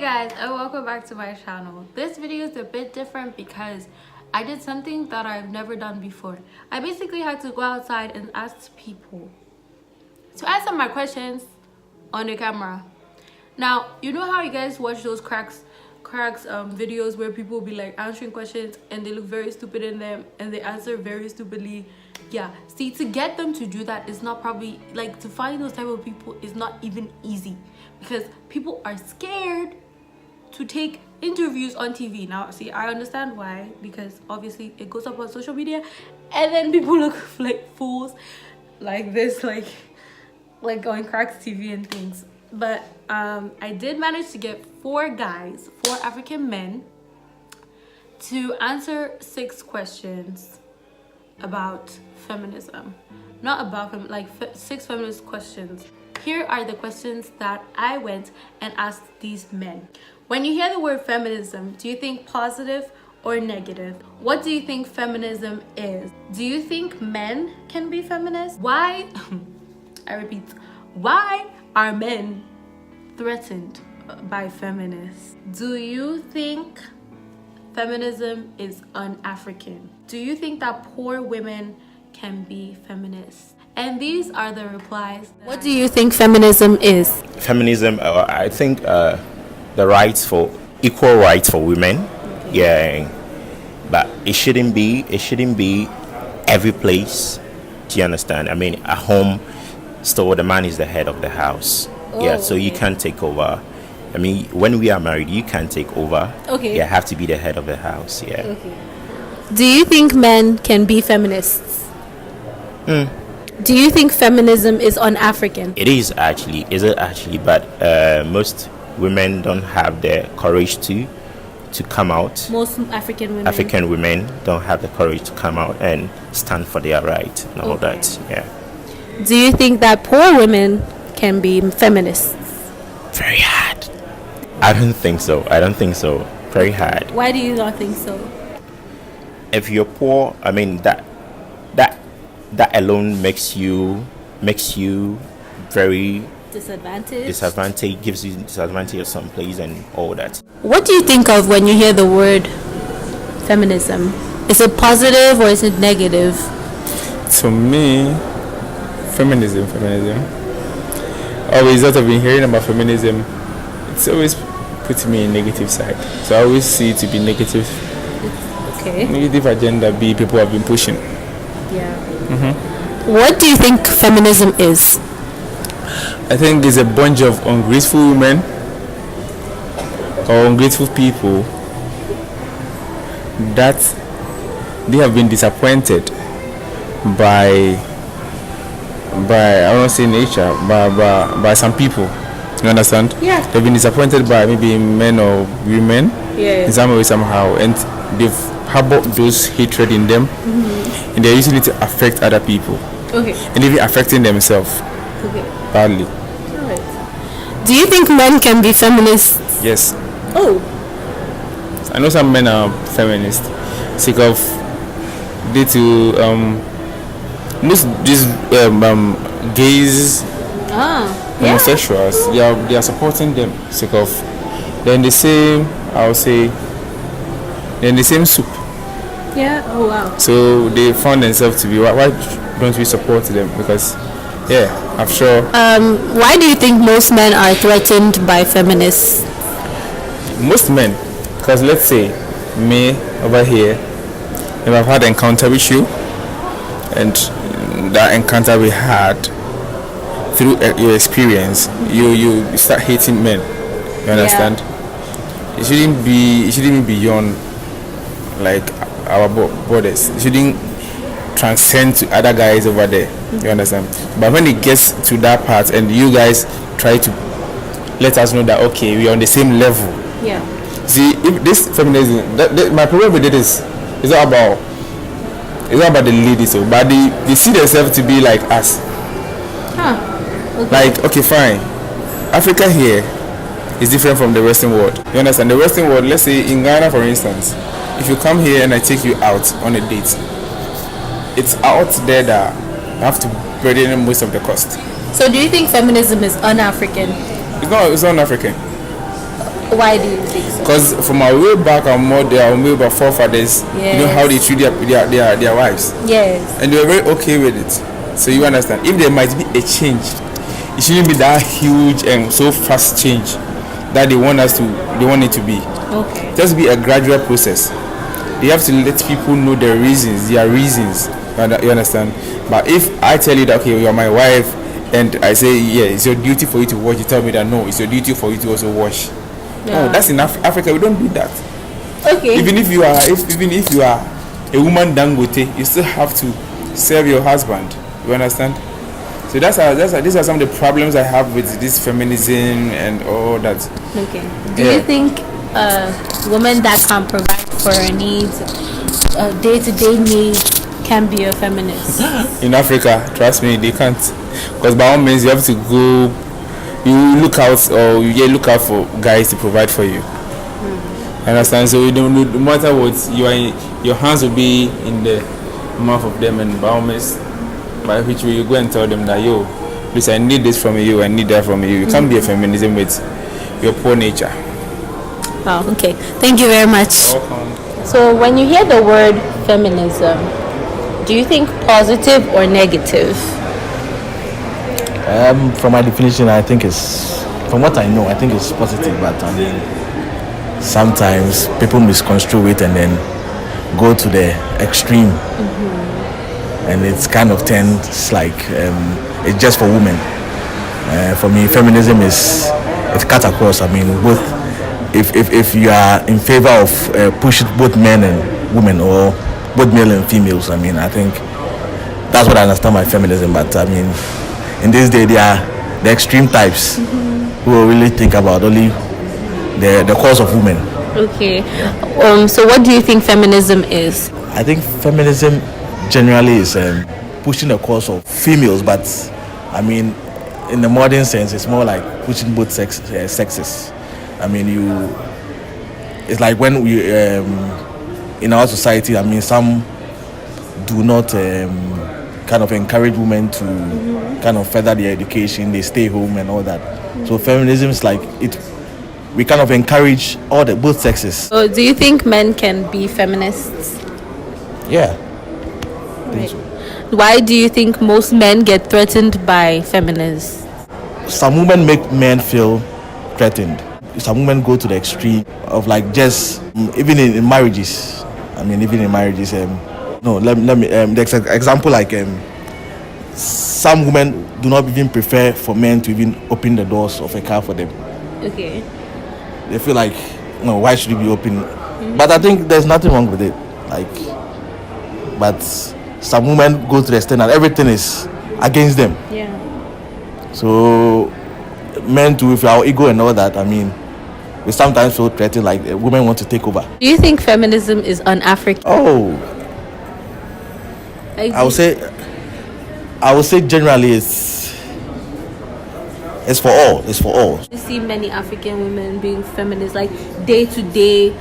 guys, and welcome back to my channel. This video is a bit different because I did something that I've never done before. I basically had to go outside and ask people to answer my questions on the camera. Now, you know how you guys watch those cracks videos where people will be like answering questions and they look very stupid in them and they answer very stupidly. Yeah, see, to get them to do that is not probably like, to find those type of people is not even easy because people are scared to take interviews on TV. Now, see, I understand why, because obviously it goes up on social media and then people look like fools like this, like on Cracks TV and things. But I did manage to get 4 African men to answer 6 questions about feminism. Not about them, like 6 feminist questions. Here are the questions that I went and asked these men. When you hear the word feminism, do you think positive or negative? What do you think feminism is? Do you think men can be feminists? Why, I repeat, why are men threatened by feminists? Do you think feminism is un-African? Do you think that poor women can be feminists? And these are the replies. What do you think feminism is? Feminism, I think the rights for equal rights for women. Okay. Yeah, but it shouldn't be every place. Do you understand? I mean, at home, still the man is the head of the house. Oh, yeah, so okay. You can't take over. I mean, when we are married, you can't take over. Okay. You have to be the head of the house. Yeah. Okay. Do you think men can be feminists? Do you think feminism is un-African? It is actually. Is it actually? But most women don't have the courage to come out. Most African women don't have the courage to come out and stand for their right and all that. Yeah. Do you think that poor women can be feminists? Very hard. I don't think so. Very hard. Why do you not think so? If you're poor, I mean that alone makes you very disadvantaged, gives you disadvantage of some place and all that. What do you think of when you hear the word feminism? Is it positive or is it negative? To me, feminism. Always that I've been hearing about feminism, it's always put me in negative side. So I always see it to be negative. Okay. Negative agenda people have been pushing. Yeah. What do you think feminism is? I think it's a bunch of ungrateful women or ungrateful people that they have been disappointed by I won't say nature, by some people. You understand? Yeah. They've been disappointed by maybe men or women. Yeah. In some way, somehow, and they've harbored those hatred in them, and they're using it to affect other people. Okay. And even affecting themselves. Okay. Badly. Right. Do you think men can be feminists? Yes. Oh. I know some men are feminists, sick of due to most these gays, homosexuals. They are supporting them, sick of. Then the same, I would say, in the same soup. Yeah. Oh wow. So they found themselves to be, why don't we support them? Because yeah, I'm sure. Why do you think most men are threatened by feminists? Most men, because let's say me over here, if I've had an encounter with you, and that encounter we had through your experience, you start hating men. You understand? Yeah. It shouldn't be beyond like our borders. It shouldn't transcend to other guys over there. You understand? But when it gets to that part and you guys try to let us know that okay, we are on the same level. Yeah. See, if this feminism, my problem with it is, it's not about the ladies, but they see themselves to be like us. Huh. Okay. Like, okay, fine. Africa here is different from the Western world. You understand? The Western world, let's say in Ghana, for instance, if you come here and I take you out on a date, it's out there that I have to burden most of the cost. So do you think feminism is un-African? It's not un-African. Why do you think so? Because from our way back, our way back forefathers, you know how they treat their wives. Yes. And they were very okay with it. So you understand. If there might be a change, it shouldn't be that huge and so fast change that they want it to be. Okay. Just be a gradual process. You have to let people know their reasons. You understand? But if I tell you that, okay, you're my wife, and I say, yeah, it's your duty for you to wash, you tell me that no, it's your duty for you to also wash. Yeah. No, that's in Africa. We don't do that. Okay. Even if you are a woman dangote, you still have to serve your husband. You understand? So these are some of the problems I have with this feminism and all that. Okay. Do you think women that can provide for her needs, day-to-day needs, can be a feminist? In Africa, trust me, they can't. Because by all means, you have to go. You look out for guys to provide for you. Understand? So no matter what, your hands will be in the mouth of them, and by all means, by which way you go and tell them that, yo, please, I need this from you, I need that from you. You can't be a feminism with your poor nature. Wow. Okay. Thank you very much. Welcome. So when you hear the word feminism, do you think positive or negative? From my definition, I think from what I know, I think it's positive, but I mean, sometimes people misconstrue it and then go to the extreme, and it's kind of tends like it's just for women. For me, feminism it's cut across. I mean, both. If you are in favor of pushing both men and women, or both male and females, I mean, I think that's what I understand by feminism. But I mean, in this day, they are the extreme types who will really think about only the cause of women. Okay. So what do you think feminism is? I think feminism generally is pushing the cause of females, but I mean, in the modern sense, it's more like pushing both sexes. I mean, it's like when we in our society, I mean, some do not kind of encourage women to kind of further their education. They stay home and all that. So feminism is like we kind of encourage both sexes. So do you think men can be feminists? Yeah. Right. Why do you think most men get threatened by feminists? Some women make men feel threatened. Some women go to the extreme of like just even in marriages. I mean, even in marriages. No, let me. The example like some women do not even prefer for men to even open the doors of a car for them. Okay. They feel like, no, why should it be open? But I think there's nothing wrong with it. Like, but some women go to the extent that everything is against them. Yeah. So men too, with our ego and all that, I mean, we sometimes feel threatened, like women want to take over. Do you think feminism is un-African? Oh, I would say generally it's for all. It's for all. You see many African women being feminists, like day to day,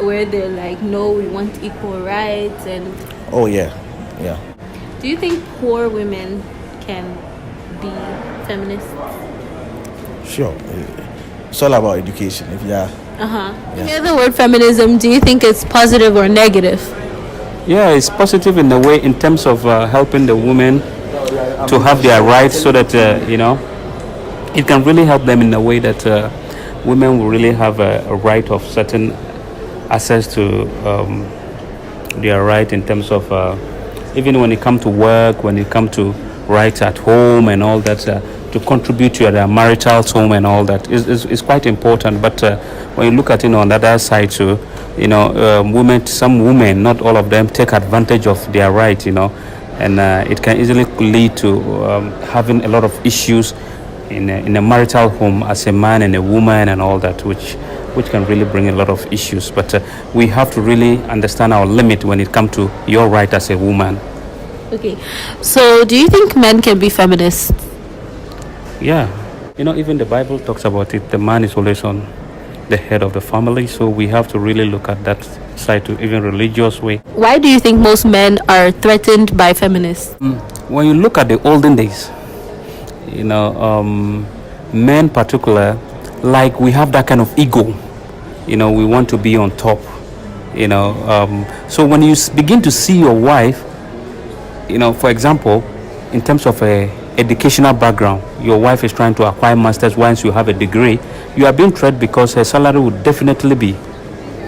where they're like, no, we want equal rights and. Oh yeah. Do you think poor women can be feminists? Sure. It's all about education. If you are. You hear the word feminism, do you think it's positive or negative? Yeah, it's positive in the way, in terms of helping the women to have their rights, so that it can really help them in a way that women will really have a right of certain access to their right in terms of even when it comes to work, when it comes to rights at home and all that, to contribute to their marital home and all that is quite important. But when you look at it on the other side too, some women, not all of them, take advantage of their right, and it can easily lead to having a lot of issues in a marital home as a man and a woman and all that, which can really bring a lot of issues. But we have to really understand our limit when it comes to your right as a woman. Okay, so do you think men can be feminists? Yeah, even the Bible talks about it. The man is always on the head of the family, so we have to really look at that side to even religious way. Why do you think most men are threatened by feminists? When you look at the olden days, men particular, like we have that kind of ego. You know, we want to be on top. You know, so when you begin to see your wife, you know, for example, in terms of a educational background, your wife is trying to acquire masters once you have a degree, you are being threatened because her salary would definitely be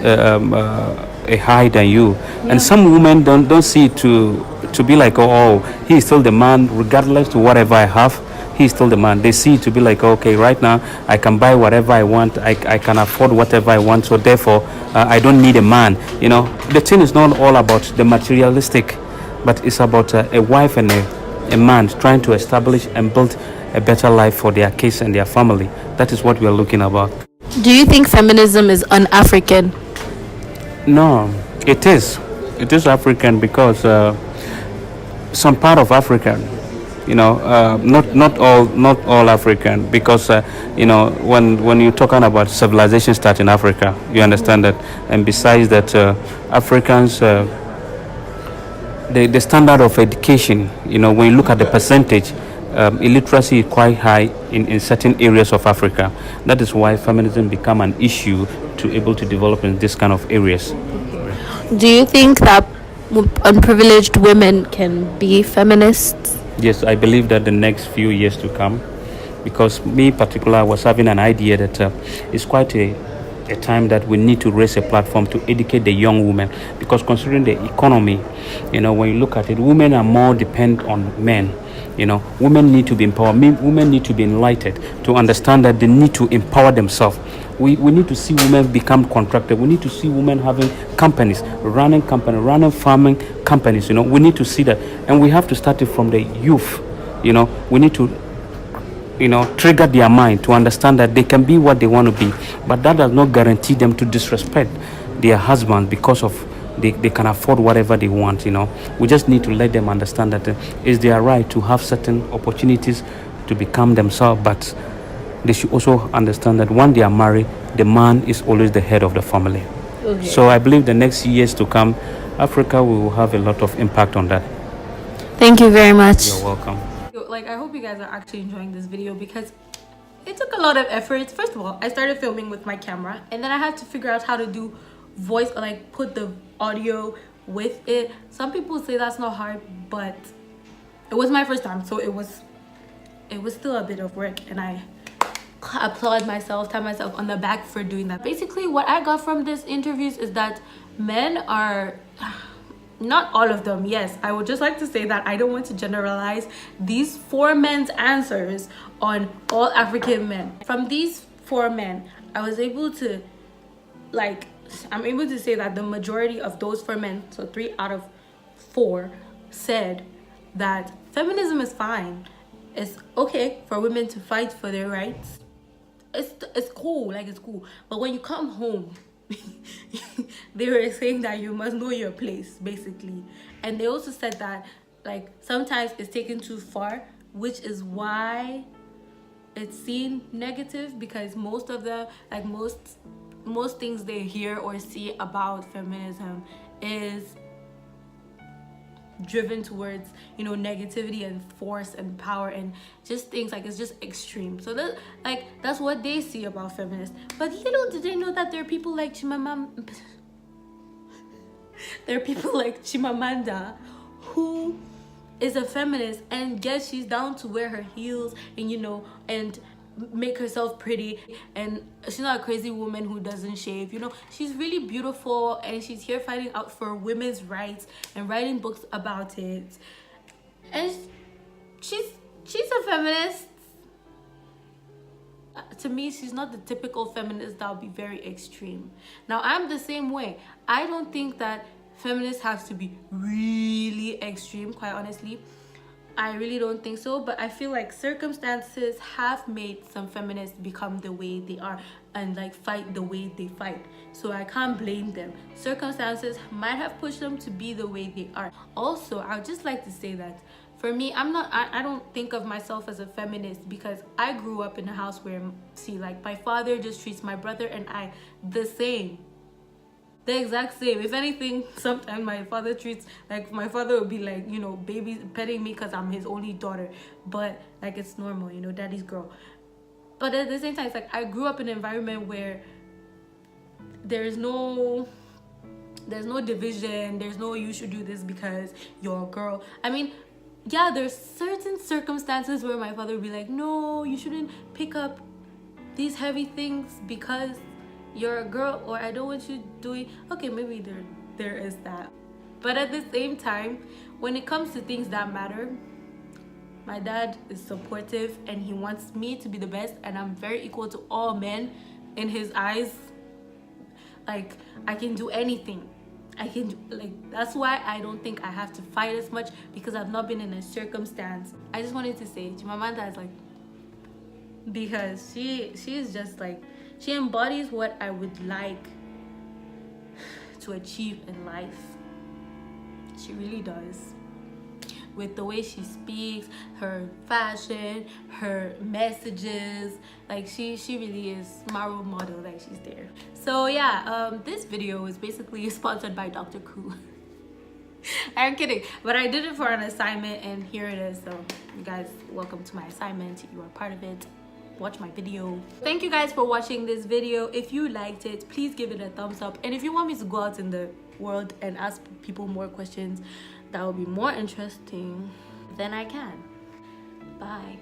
a higher than you. And some women don't see it to be like, oh, he is still the man, regardless to whatever I have. He is still the man. They see it to be like, okay, right now I can buy whatever I want, I can afford whatever I want, so therefore I don't need a man. You know, the thing is not all about the materialistic, but it's about a wife and a man trying to establish and build a better life for their kids and their family. That is what we are looking about. Do you think feminism is un-African? No, it is. It is African because some part of Africa, you know, not all African, because you know, when you're talking about civilization start in Africa, you understand that. And besides that, Africans, the standard of education, you know, when you look at the percentage, illiteracy is quite high in certain areas of Africa. That is why feminism become an issue to able to develop in this kind of areas. Do you think that unprivileged women can be feminists? Yes, I believe that the next few years to come, because me particular, I was having an idea that it's quite a time that we need to raise a platform to educate the young women, because considering the economy, you know, when you look at it, women are more dependent on men. You know, women need to be empowered. Women need to be enlightened to understand that they need to empower themselves. We need to see women become contracted. We need to see women having companies, running farming companies. You know, we need to see that, and we have to start it from the youth. You know, we need to, you know, trigger their mind to understand that they can be what they want to be, but that does not guarantee them to disrespect their husband because of they can afford whatever they want. You know, we just need to let them understand that it's their right to have certain opportunities to become themselves, but they should also understand that when they are married, the man is always the head of the family. Okay. So I believe the next years to come, Africa will have a lot of impact on that. Thank you very much. You're welcome. Like, I hope you guys are actually enjoying this video because it took a lot of effort. First of all, I started filming with my camera, and then I had to figure out how to do voice, or like put the audio with it. Some people say that's not hard, but it was my first time, so it was still a bit of work, and I applaud myself, tap myself on the back for doing that. Basically, what I got from this interviews is that men are, not all of them, yes, I would just like to say that I don't want to generalize these 4 men's answers on all African men. From these 4 men, I was able to, like, I'm able to say that the majority of those 4 men, so 3 out of 4, said that feminism is fine. It's okay for women to fight for their rights. It's cool, like, it's cool. But when you come home, they were saying that you must know your place, basically. And they also said that, like, sometimes it's taken too far, which is why it's seen negative, because most of the, like, most things they hear or see about feminism is driven towards, you know, negativity and force and power and just things like, it's just extreme. So that, like, that's what they see about feminists. But little did they know that there are people like Chimamanda who is a feminist, and yes, she's down to wear her heels and, you know, and make herself pretty, and she's not a crazy woman who doesn't shave. You know, she's really beautiful, and she's here fighting out for women's rights and writing books about it, and she's a feminist. To me, she's not the typical feminist that would be very extreme. Now, I'm the same way. I don't think that feminists have to be really extreme, quite honestly. I really don't think so, but I feel like circumstances have made some feminists become the way they are and, like, fight the way they fight. So I can't blame them. Circumstances might have pushed them to be the way they are. Also, I would just like to say that for me, I don't think of myself as a feminist, because I grew up in a house where, see, like, my father just treats my brother and I the same. The exact same. If anything, sometimes my father treats, like, my father would be like, you know, baby petting me because I'm his only daughter, but, like, it's normal, you know, daddy's girl. But at the same time, it's like I grew up in an environment where there's no division, there's no you should do this because you're a girl. I mean, yeah, there's certain circumstances where my father would be like, no, you shouldn't pick up these heavy things because you're a girl, or I don't want you doing. Okay, maybe there is that. But at the same time, when it comes to things that matter, my dad is supportive and he wants me to be the best, and I'm very equal to all men in his eyes. Like, I can do anything. I can do, like, that's why I don't think I have to fight as much, because I've not been in a circumstance. I just wanted to say Chimamanda is like, because she is just like, she embodies what I would like to achieve in life. She really does. With the way she speaks, her fashion, her messages, like she really is my role model. Like, she's there. So yeah, this video is basically sponsored by Dr. Koo. I'm kidding, but I did it for an assignment, and here it is. So you guys, welcome to my assignment. You are part of it. Watch my video. Thank you guys for watching this video. If you liked it, please give it a thumbs up, and if you want me to go out in the world and ask people more questions that will be more interesting, then I can. Bye.